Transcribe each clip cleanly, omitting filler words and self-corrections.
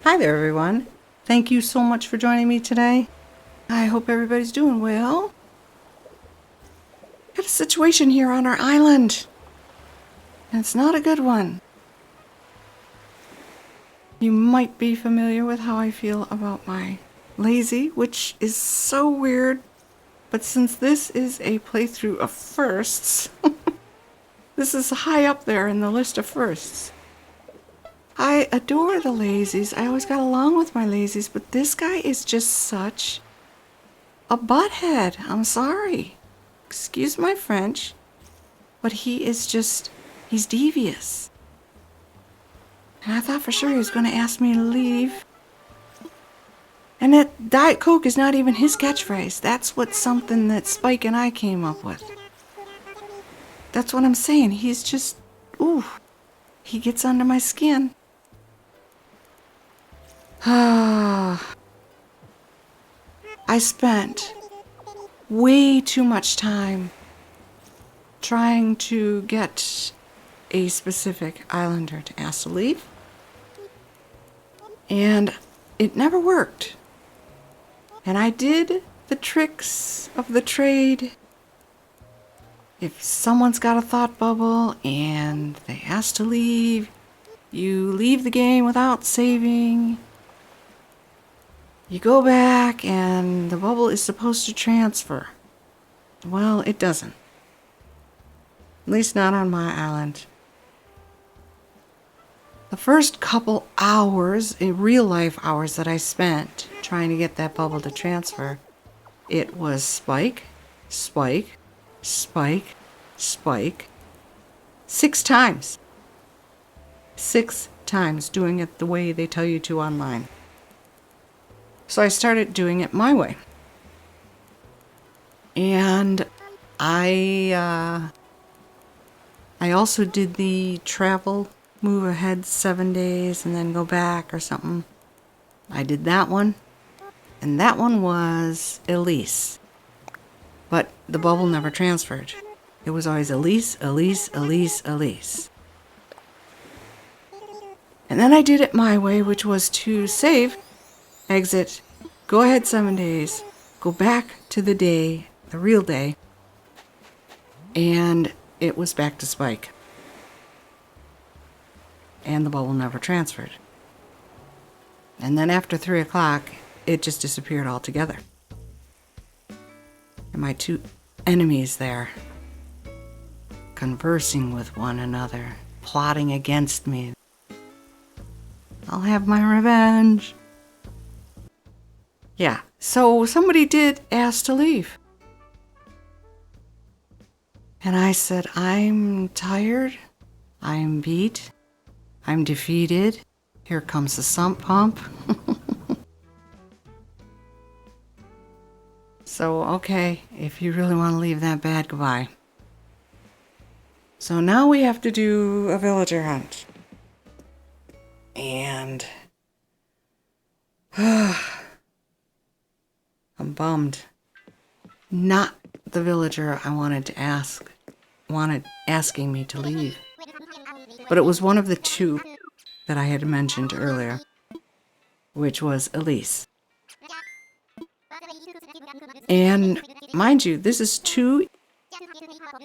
Hi there, everyone. Thank you so much for joining me today. I hope everybody's doing well. Got a situation here on our island, and it's not a good one. You might be familiar with how I feel about my lazy, which is so weird, but since this is a playthrough of firsts, this is high up there in the list of firsts. I adore the lazies. I always got along with my lazies, but this guy is just such a butthead. I'm sorry. Excuse my French, but he's devious. And I thought for sure he was going to ask me to leave. And that Diet Coke is not even his catchphrase. That's something that Spike and I came up with. That's what I'm saying. He's just, ooh, he gets under my skin. I spent way too much time trying to get a specific islander to ask to leave, and it never worked. And I did the tricks of the trade. If someone's got a thought bubble and they ask to leave, you leave the game without saving. You go back and the bubble is supposed to transfer. Well, it doesn't. At least not on my island. The first couple hours, in real life hours that I spent trying to get that bubble to transfer, it was spike, spike, spike, spike. 6 times. 6 times doing it the way they tell you to online. So I started doing it my way. And I also did the travel, move ahead 7 days and then go back or something. I did that one. And that one was Elise. But the bubble never transferred. It was always Elise, Elise, Elise, Elise. And then I did it my way, which was to save, exit, go ahead 7 days, go back to the day, the real day, and it was back to Spike. And the bubble never transferred. And then after 3 o'clock, it just disappeared altogether. And my 2 enemies there, conversing with one another, plotting against me. I'll have my revenge. Yeah, so somebody did ask to leave. And I said, I'm tired, I'm beat, I'm defeated, here comes the sump pump. So, okay, if you really want to leave that bad, goodbye. So now we have to do a villager hunt. And I'm bummed. Not the villager I wanted asking me to leave. But it was one of the 2 that I had mentioned earlier, which was Elise. And mind you, this is 2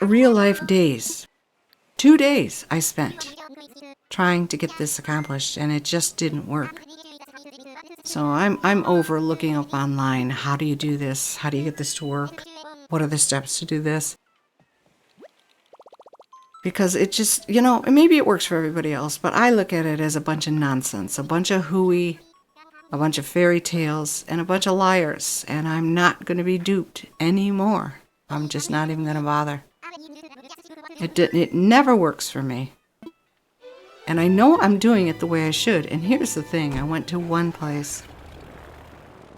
real life days. 2 days I spent trying to get this accomplished, and it just didn't work. So I'm over looking up online, how do you do this? How do you get this to work? What are the steps to do this? Because it just, maybe it works for everybody else, but I look at it as a bunch of nonsense, a bunch of hooey, a bunch of fairy tales, and a bunch of liars, and I'm not going to be duped anymore. I'm just not even going to bother. It never works for me. And I know I'm doing it the way I should. And here's the thing. I went to one place.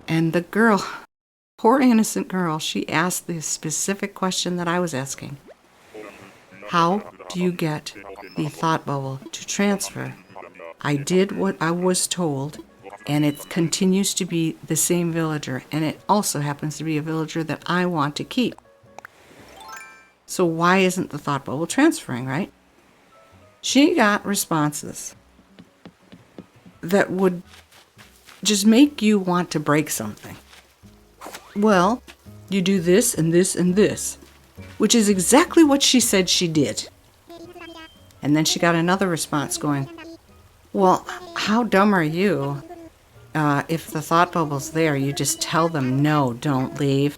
And the girl, poor innocent girl, she asked the specific question that I was asking. How do you get the thought bubble to transfer? I did what I was told. And it continues to be the same villager. And it also happens to be a villager that I want to keep. So why isn't the thought bubble transferring, right? She got responses that would just make you want to break something. Well, you do this and this and this, which is exactly what she said she did. And then she got another response going, well, how dumb are you? If the thought bubble's there, you just tell them, no, don't leave.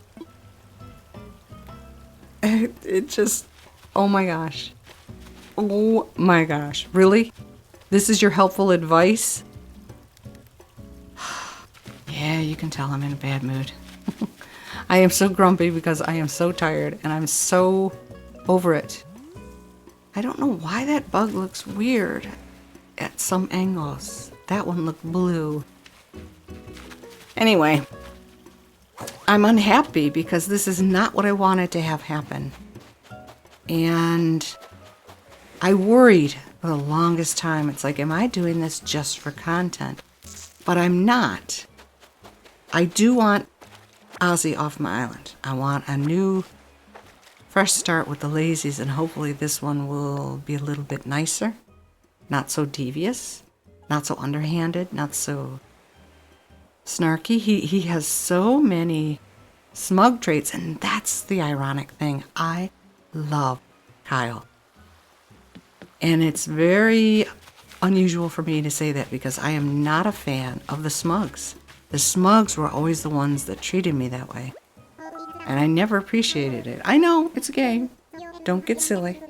It just, oh my gosh. Oh my gosh. Really? This is your helpful advice? Yeah, you can tell I'm in a bad mood. I am so grumpy because I am so tired and I'm so over it. I don't know why that bug looks weird at some angles. That one looked blue. Anyway, I'm unhappy because this is not what I wanted to have happen. And I worried for the longest time. It's like, am I doing this just for content? But I'm not. I do want Ozzy off my island. I want a new, fresh start with the lazies, and hopefully this one will be a little bit nicer. Not so devious, not so underhanded, not so snarky. He has so many smug traits, and that's the ironic thing. I love Kyle. And it's very unusual for me to say that because I am not a fan of the smugs. The smugs were always the ones that treated me that way. And I never appreciated it. I know, it's a game. Don't get silly.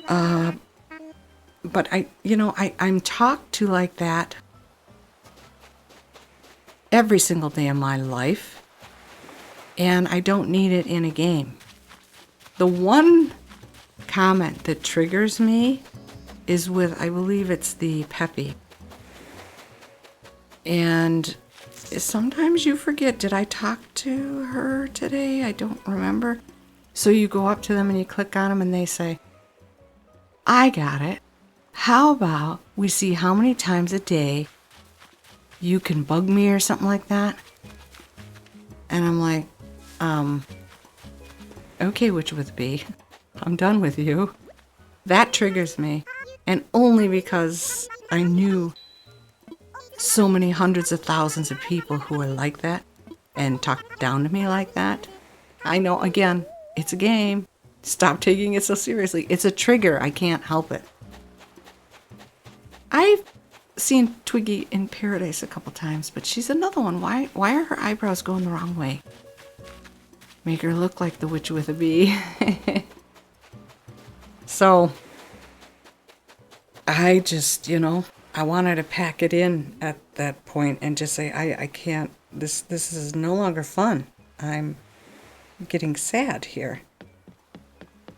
But I'm talked to like that every single day of my life. And I don't need it in a game. The one comment that triggers me is with, I believe it's the Peppy. And sometimes you forget, did I talk to her today? I don't remember. So you go up to them and you click on them and they say, I got it. How about we see how many times a day you can bug me or something like that? And I'm like, okay, which would be, I'm done with you. That triggers me. And only because I knew so many hundreds of thousands of people who are like that and talk down to me like that. I know, again, it's a game. Stop taking it so seriously. It's a trigger. I can't help it. I've seen Twiggy in Paradise a couple times, but she's another one. Why are her eyebrows going the wrong way? Make her look like the witch with a bee. So, I just, I wanted to pack it in at that point and just say, I can't, this is no longer fun. I'm getting sad here.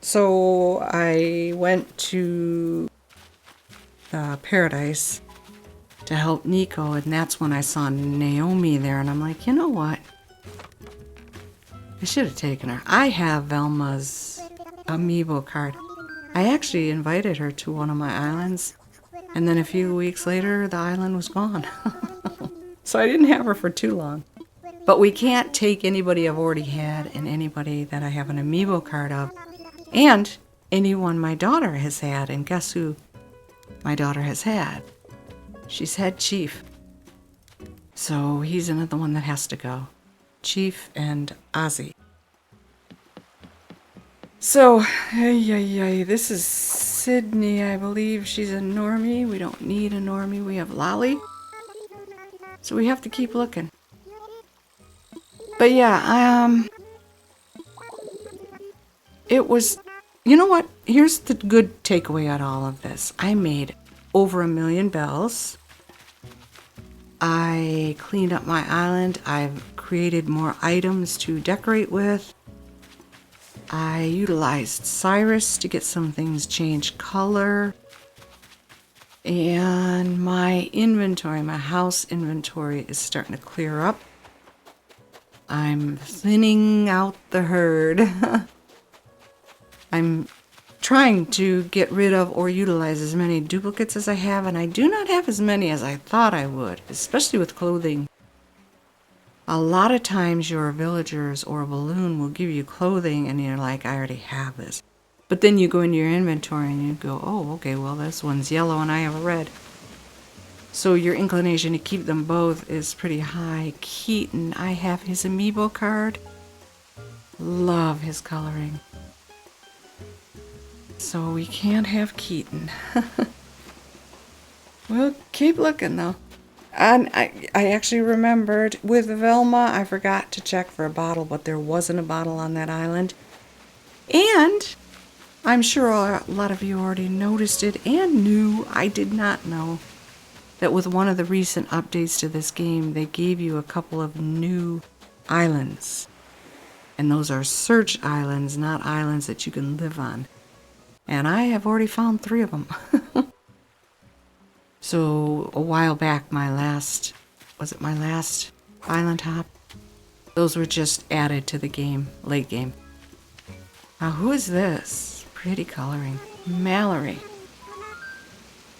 So I went to Paradise to help Nico, and that's when I saw Naomi there, and I'm like, you know what? I should have taken her. I have Velma's amiibo card. I actually invited her to one of my islands, and then a few weeks later, the island was gone. So I didn't have her for too long. But we can't take anybody I've already had and anybody that I have an amiibo card of, and anyone my daughter has had. And guess who my daughter has had? She's had Chief. So he's another one that has to go. Chief and Ozzy. So, this is Sydney, I believe. She's a normie. We don't need a normie. We have Lolly. So we have to keep looking. But yeah, it was, you know what? Here's the good takeaway out of all of this. I made over 1 million bells. I cleaned up my island. I've created more items to decorate with. I utilized Cyrus to get some things change color. And my inventory, my house inventory, is starting to clear up. I'm thinning out the herd. I'm trying to get rid of or utilize as many duplicates as I have, and I do not have as many as I thought I would, especially with clothing. A lot of times your villagers or a balloon will give you clothing and you're like, I already have this. But then you go into your inventory and you go, oh, okay, well, this one's yellow and I have a red. So your inclination to keep them both is pretty high. Keaton, I have his amiibo card. Love his coloring. So we can't have Keaton. We'll keep looking though. And I actually remembered with Velma, I forgot to check for a bottle, but there wasn't a bottle on that island. And I'm sure a lot of you already noticed it and knew, I did not know, that with one of the recent updates to this game, they gave you a couple of new islands. And those are search islands, not islands that you can live on. And I have already found 3 of them. So a while back, was it my last island hop? Those were just added to the game, late game. Now who is this? Pretty coloring. Mallory.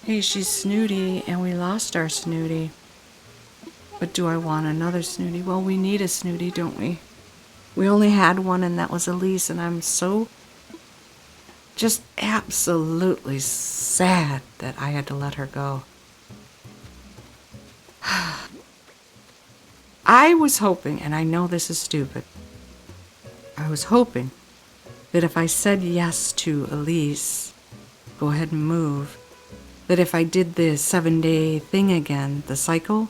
Hey, she's snooty, and we lost our snooty. But do I want another snooty? Well, we need a snooty, don't we? We only had one, and that was Elise, and I'm so just absolutely sad that I had to let her go. I was hoping, and I know this is stupid, I was hoping that if I said yes to Elise, go ahead and move, that if I did the 7-day thing again, the cycle,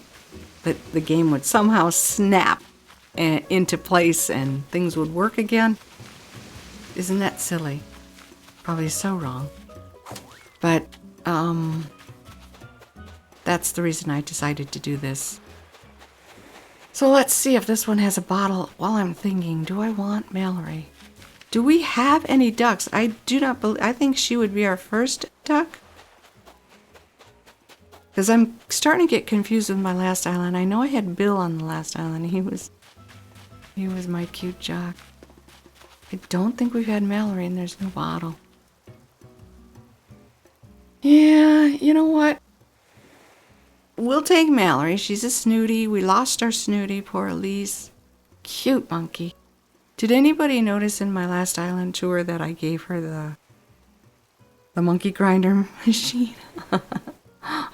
that the game would somehow snap into place and things would work again. Isn't that silly? Probably so wrong. But, that's the reason I decided to do this. So let's see if this one has a bottle. While I'm thinking, do I want Mallory? Do we have any ducks? I do not believe, I think she would be our first duck. Because I'm starting to get confused with my last island. I know I had Bill on the last island. He was my cute jock. I don't think we've had Mallory and there's no bottle. Yeah, you know what? We'll take Mallory. She's a snooty. We lost our snooty. Poor Elise. Cute monkey. Did anybody notice in my last island tour that I gave her the monkey grinder machine?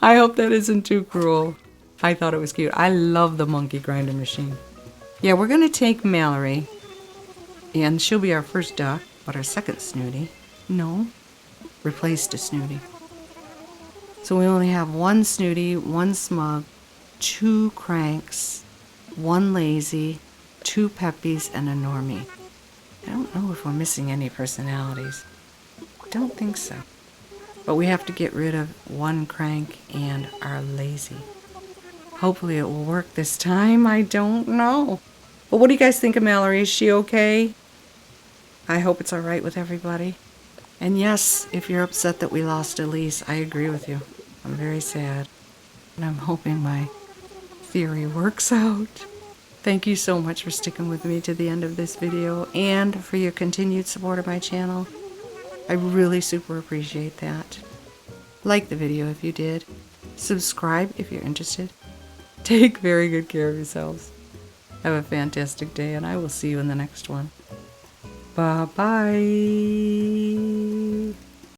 I hope that isn't too cruel. I thought it was cute. I love the monkey grinder machine. Yeah, we're going to take Mallory. And she'll be our first duck. But our second snooty. No. Replaced a snooty. So we only have 1 snooty, 1 smug, 2 cranks, 1 lazy, 2 peppies, and a normie. I don't know if we're missing any personalities. Don't think so. But we have to get rid of 1 crank and our lazy. Hopefully it will work this time. I don't know. But what do you guys think of Mallory? Is she okay? I hope it's all right with everybody. And yes, if you're upset that we lost Elise, I agree with you. I'm very sad. And I'm hoping my theory works out. Thank you so much for sticking with me to the end of this video and for your continued support of my channel. I really super appreciate that. Like the video if you did. Subscribe if you're interested. Take very good care of yourselves. Have a fantastic day, and I will see you in the next one. Bye-bye.